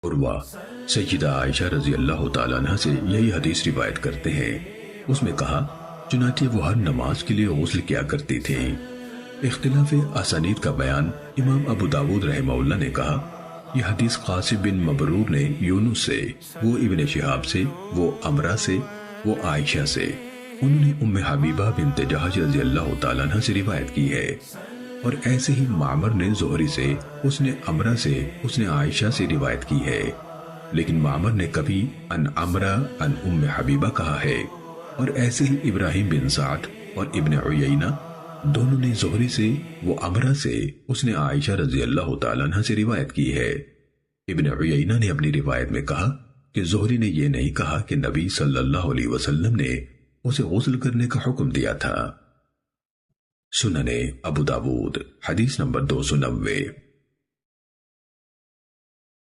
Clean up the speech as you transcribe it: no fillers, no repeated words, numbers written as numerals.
उर्वा सैयदा आयशा रजी अल्लाह तआला अन्हा से यही हदीस रिवायत करते हैं। उसमें कहा, चुनांचे वो हर नमाज के लिए गुस्ल किया करती थी। इख्तिलाफ असानीद का बयान इमाम अबू दाऊद रहमहुल्लाह ने कहा, यह हदीस कासिम बिन मबरूर ने यूनुस से, वो इब्ने शिहाब से, वो अमरा से, वो आयशा से, उन्होंने उम्मे हबीबा बिन्त जहश रजी अल्लाह तआला अन्हा से रिवायत की है। और ऐसे ही मामर ने जोहरी से, उसने अमरा से, उसने आयशा से रिवायत की है। लेकिन मामर ने कभी अन अमरा अन उम्मे हबीबा कहा है। और ऐसे ही इब्राहिम बिन साद और इब्ने उयैना दोनों ने जोहरी से, वो अमरा से, उसने आयशा रजी अल्लाह तआला अन्हा से रिवायत की है। इब्ने उयैना ने अपनी रिवायत में कहा कि जोहरी ने यह नहीं कहा कि नबी सल्लल्लाहु अलैहि वसल्लम ने उसे गुस्ल करने का हुक्म दिया था। सुनने अबू दाऊद हदीस नंबर 290।